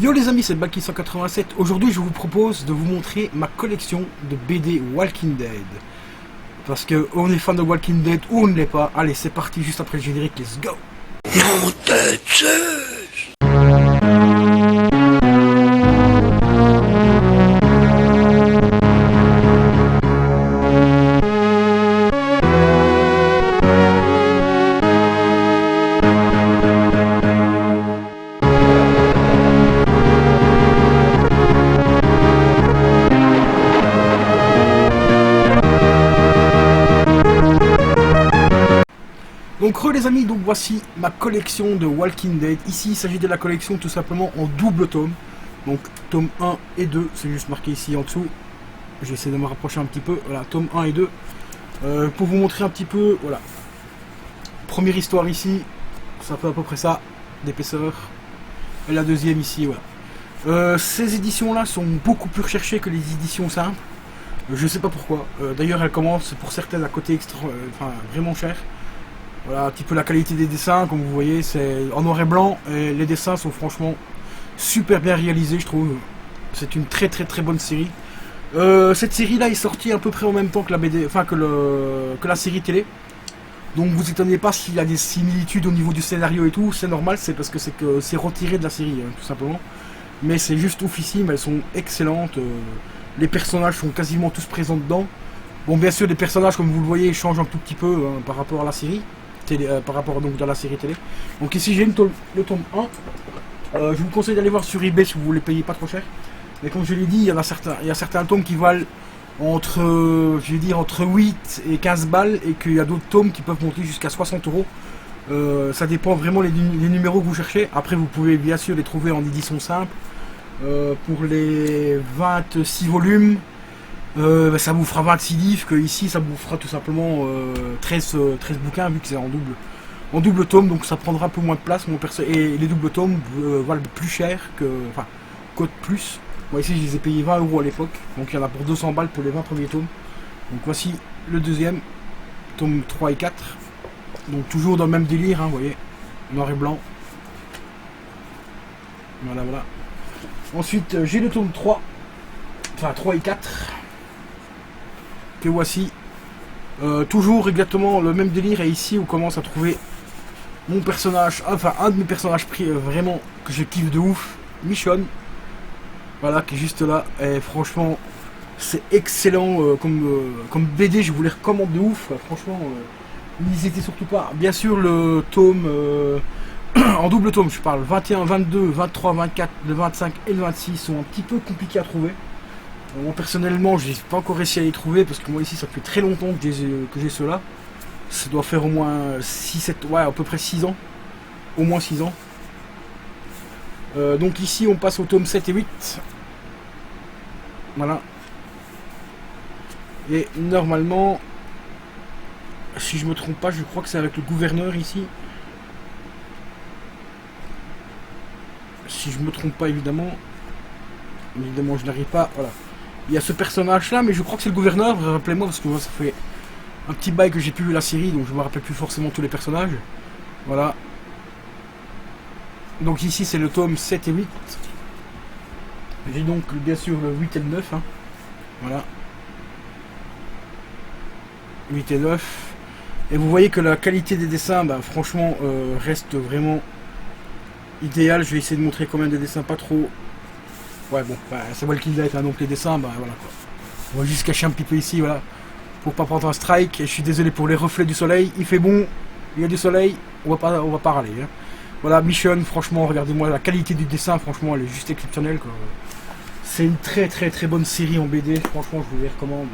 Yo les amis, c'est Balky187. Aujourd'hui, je vous propose de vous montrer ma collection de BD Walking Dead. Parce que on est fan de Walking Dead ou on ne l'est pas. Allez, c'est parti juste après le générique, let's go. Nom de Zeus! Donc les amis, donc voici ma collection de Walking Dead. Ici, il s'agit de la collection tout simplement en double tome. Donc tome 1 et 2, c'est juste marqué ici en dessous. J'essaie de me rapprocher un petit peu. Voilà, tome 1 et 2. Pour vous montrer un petit peu, voilà. Première histoire ici, ça fait à peu près ça, d'épaisseur. Et la deuxième ici, voilà. Ces éditions-là sont beaucoup plus recherchées que les éditions simples. Je sais pas pourquoi. D'ailleurs, elles commencent pour certaines à côté vraiment cher. Voilà un petit peu la qualité des dessins, comme vous voyez, c'est en noir et blanc et les dessins sont franchement super bien réalisés, je trouve. C'est une très bonne série. Cette série là est sortie à peu près en même temps que la BD, que la série télé. Donc vous étonnez pas s'il y a des similitudes au niveau du scénario et tout, c'est normal, c'est parce que c'est retiré de la série, hein, tout simplement. Mais c'est juste oufissime, elles sont excellentes. Les personnages sont quasiment tous présents dedans. Bon, bien sûr, les personnages, comme vous le voyez, changent un tout petit peu hein, par rapport à la série. Par rapport donc à la série télé. Donc ici j'ai le tome 1. Je vous conseille d'aller voir sur eBay si vous voulez payer pas trop cher. Mais comme je l'ai dit, il y a certains tomes qui valent entre 8 et 15 balles et qu'il y a d'autres tomes qui peuvent monter jusqu'à 60 €. Ça dépend vraiment les numéros que vous cherchez. Après vous pouvez bien sûr les trouver en édition simple. Pour les 26 volumes, ça vous fera 26 livres, que ici ça vous fera tout simplement 13 bouquins vu que c'est en double tome, donc ça prendra un peu moins de place. Et les doubles tomes valent plus cher coûtent plus. Moi ici je les ai payés 20 € à l'époque, donc il y en a pour 200 balles pour les 20 premiers tomes. Donc voici le deuxième, tome 3 et 4. Donc toujours dans le même délire, hein, vous voyez, noir et blanc. Voilà. Ensuite j'ai le tome 3, 3 et 4. Que voici, toujours exactement le même délire, et ici on commence à trouver mon personnage, un de mes personnages vraiment que je kiffe de ouf, Michonne, voilà, qui est juste là, et franchement c'est excellent comme BD, je vous les recommande de ouf, franchement n'hésitez surtout pas. Bien sûr le tome en double tome, je parle 21, 22, 23, 24, le 25 et le 26 sont un petit peu compliqués à trouver. Moi personnellement je n'ai pas encore réussi à les trouver parce que moi ici ça fait très longtemps que j'ai ceux-là. Ça doit faire au moins 6, 7, ouais à peu près 6 ans. Au moins 6 ans. Donc ici on passe au tome 7 et 8. Voilà. Et normalement, si je me trompe pas, je crois que c'est avec le gouverneur ici. Si je me trompe pas évidemment. Évidemment je n'arrive pas, voilà. Il y a ce personnage là, mais je crois que c'est le gouverneur, rappelez-moi, parce que moi ça fait un petit bail que j'ai plus vu la série, donc je me rappelle plus forcément tous les personnages. Voilà. Donc ici c'est le tome 7 et 8. J'ai donc bien sûr le 8 et le 9. Hein. Voilà. 8 et 9. Et vous voyez que la qualité des dessins, bah, franchement, reste vraiment idéale. Je vais essayer de montrer quand même des dessins pas trop... Ouais bon, bah, c'est Walking Dead, hein, donc les dessins, bah voilà quoi. On va juste se cacher un petit peu ici, voilà. Pour pas prendre un strike, et je suis désolé pour les reflets du soleil, il fait bon, il y a du soleil, on va pas râler. Hein. Voilà, Michonne, franchement, regardez-moi la qualité du dessin, franchement, elle est juste exceptionnelle quoi. C'est une très bonne série en BD, franchement, je vous les recommande.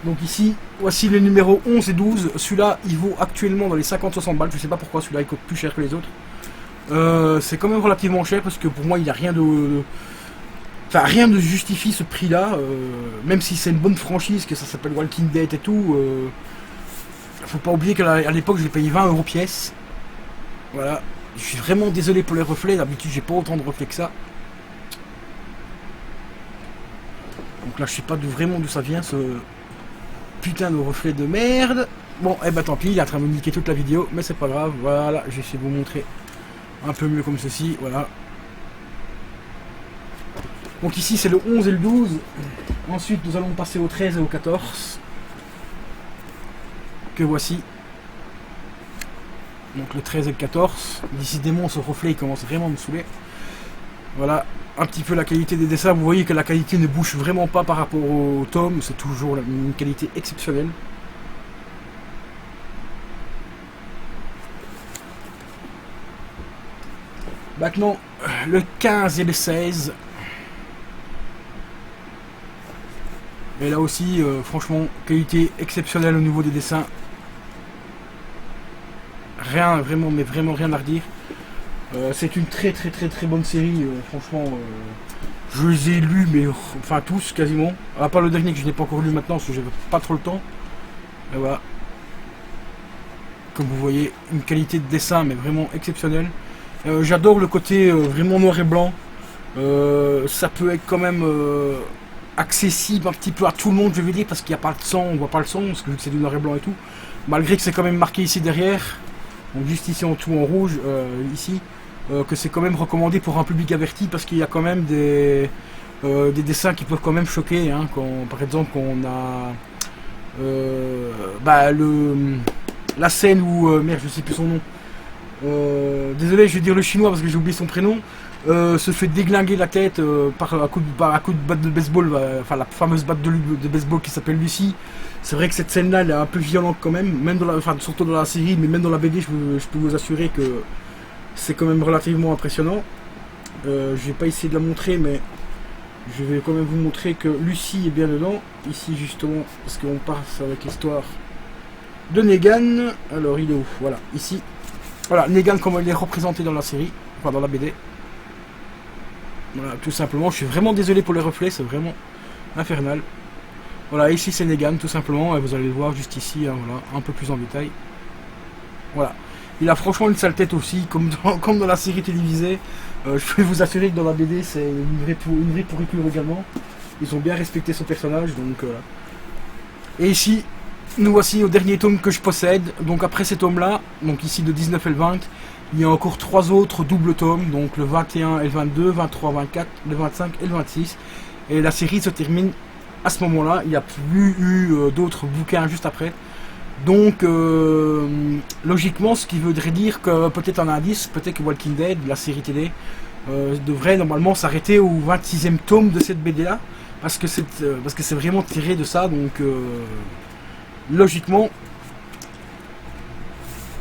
Donc ici, voici les numéros 11 et 12, celui-là, il vaut actuellement dans les 50-60 balles, je sais pas pourquoi, celui-là il coûte plus cher que les autres. C'est quand même relativement cher parce que pour moi il n'y a rien rien ne justifie ce prix là, même si c'est une bonne franchise, que ça s'appelle Walking Dead et tout. Faut pas oublier qu'à l'époque je l'ai payé 20 € pièce. Voilà, je suis vraiment désolé pour les reflets, d'habitude j'ai pas autant de reflets que ça. Donc là je sais pas vraiment d'où ça vient ce putain de reflet de merde. Bon et bah tant pis, il est en train de me niquer toute la vidéo, mais c'est pas grave, voilà, je vais essayer de vous montrer un peu mieux comme ceci, voilà. Donc ici c'est le 11 et le 12. Ensuite nous allons passer au 13 et au 14. Que voici. Donc le 13 et le 14. Décidément ce reflet il commence vraiment à me saouler. Voilà un petit peu la qualité des dessins. Vous voyez que la qualité ne bouge vraiment pas par rapport au tome. C'est toujours une qualité exceptionnelle. Maintenant le 15 et le 16. Et là aussi franchement qualité exceptionnelle au niveau des dessins. Rien vraiment, mais vraiment rien à redire. C'est une très bonne série. Franchement, je les ai lus, mais enfin tous quasiment. À part le dernier que je n'ai pas encore lu maintenant parce que j'avais pas trop le temps. Et voilà. Comme vous voyez, une qualité de dessin mais vraiment exceptionnelle. J'adore le côté vraiment noir et blanc. Ça peut être quand même accessible un petit peu à tout le monde, je vais dire, parce qu'il n'y a pas de sang, on voit pas le son, parce que vu que c'est du noir et blanc et tout. Malgré que c'est quand même marqué ici derrière. Donc juste ici en dessous en rouge, ici, que c'est quand même recommandé pour un public averti parce qu'il y a quand même des dessins qui peuvent quand même choquer. Hein, par exemple, quand on a la scène où, merde, je sais plus son nom. Désolé, je vais dire le chinois parce que j'ai oublié son prénom. Se fait déglinguer la tête par un coup de batte de baseball, enfin la fameuse batte de baseball qui s'appelle Lucie. C'est vrai que cette scène-là, elle est un peu violente quand même dans surtout dans la série, mais même dans la BD, je peux vous assurer que c'est quand même relativement impressionnant. Je vais pas essayer de la montrer, mais je vais quand même vous montrer que Lucie est bien dedans. Ici justement, parce qu'on passe avec l'histoire de Negan. Alors il est où? Voilà, ici. Voilà, Negan comme il est représenté dans la série, enfin dans la BD. Voilà, tout simplement, je suis vraiment désolé pour les reflets, c'est vraiment infernal. Voilà, ici c'est Negan, tout simplement, et vous allez le voir juste ici, hein, voilà, un peu plus en détail. Voilà. Il a franchement une sale tête aussi, comme dans la série télévisée. Je peux vous assurer que dans la BD, c'est une vraie pourriture également. Ils ont bien respecté son personnage, donc voilà. Et ici, nous voici au dernier tome que je possède. Donc après ces tomes-là, donc ici de 19 et le 20, il y a encore 3 autres doubles tomes, donc le 21 et le 22, 23, 24, le 25 et le 26. Et la série se termine à ce moment-là. Il n'y a plus eu d'autres bouquins juste après. Donc logiquement, ce qui voudrait dire que peut-être un indice, peut-être que Walking Dead, la série télé, devrait normalement s'arrêter au 26e tome de cette BD-là. Parce que c'est vraiment tiré de ça, donc logiquement,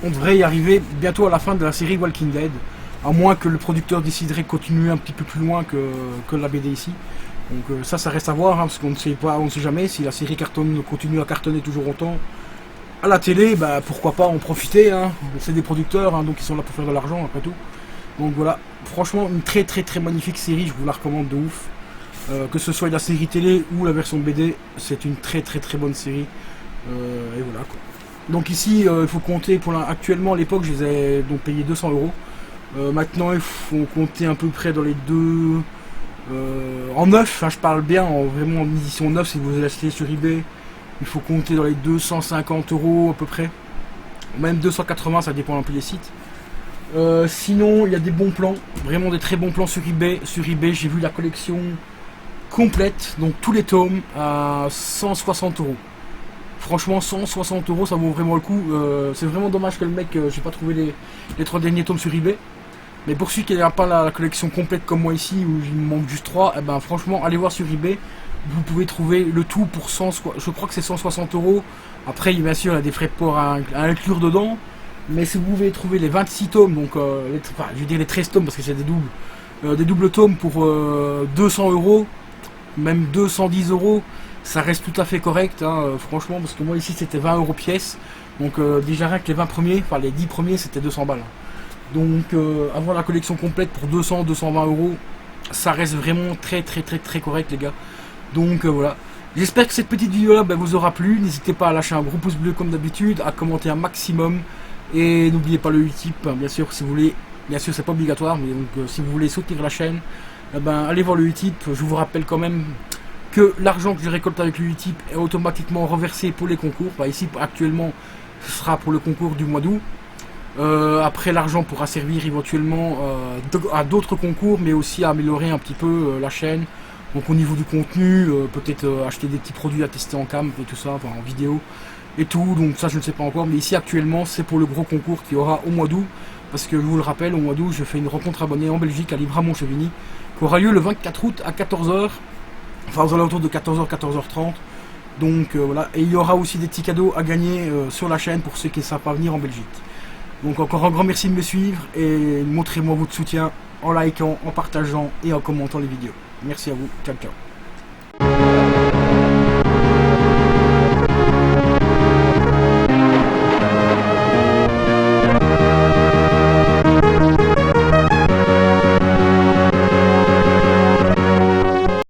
on devrait y arriver bientôt à la fin de la série Walking Dead, à moins que le producteur déciderait de continuer un petit peu plus loin que la BD ici. Donc ça reste à voir, hein, parce qu'on ne sait pas, on ne sait jamais si la série continue à cartonner toujours autant. À la télé, bah, pourquoi pas en profiter, hein. C'est des producteurs, hein, donc ils sont là pour faire de l'argent après tout. Donc voilà, franchement une très magnifique série, je vous la recommande de ouf. Que ce soit la série télé ou la version BD, c'est une très bonne série. Et voilà quoi. Donc ici, il faut compter, actuellement à l'époque, je les ai donc payé 200 €. Maintenant, il faut compter à peu près dans les deux... en neuf, hein, je parle bien, vraiment en édition neuve, si vous l'achetez sur eBay, il faut compter dans les 250 € à peu près. Même 280, ça dépend un peu des sites. Sinon, il y a des bons plans, vraiment des très bons plans sur eBay. Sur eBay, j'ai vu la collection complète, donc tous les tomes, à 160 €. Franchement, 160 €, ça vaut vraiment le coup. C'est vraiment dommage que le mec, j'ai pas trouvé les 3 derniers tomes sur eBay. Mais pour celui qui n'a pas la collection complète comme moi ici, où il me manque juste 3, eh ben, franchement, allez voir sur eBay. Vous pouvez trouver le tout pour je crois que c'est 160 €. Après, bien sûr, il y a des frais de port à inclure dedans. Mais si vous pouvez trouver les 26 tomes, donc je vais dire les 13 tomes parce que c'est des doubles tomes pour 200 €, même 210 €, ça reste tout à fait correct, hein, franchement, parce que moi ici c'était 20 € pièce. Donc déjà rien que les 20 premiers, enfin les 10 premiers c'était 200 balles. Donc avoir la collection complète pour 200-220 €, ça reste vraiment très correct les gars. Donc voilà. J'espère que cette petite vidéo là vous aura plu. N'hésitez pas à lâcher un gros pouce bleu comme d'habitude, à commenter un maximum. Et n'oubliez pas le Utip, bien sûr, si vous voulez. Bien sûr c'est pas obligatoire, mais donc si vous voulez soutenir la chaîne, allez voir le Utip. Je vous rappelle quand même que l'argent que je récolte avec le Utip est automatiquement reversé pour les concours. Ici actuellement ce sera pour le concours du mois d'août. Après l'argent pourra servir éventuellement à d'autres concours, mais aussi à améliorer un petit peu la chaîne Donc au niveau du contenu, peut-être acheter des petits produits à tester en cam et tout ça, enfin en vidéo et tout, donc ça je ne sais pas encore, mais ici actuellement c'est pour le gros concours qu'il y aura au mois d'août, parce que je vous le rappelle, au mois d'août je fais une rencontre abonnée en Belgique à Libra-Montchevigny, qui aura lieu le 24 août à 14h, enfin aux alentours de 14h, 14h30, donc voilà, et il y aura aussi des petits cadeaux à gagner sur la chaîne pour ceux qui ne savent pas venir en Belgique. Donc encore un grand merci de me suivre, et montrez-moi votre soutien en likant, en partageant et en commentant les vidéos. Merci à vous, ciao ciao.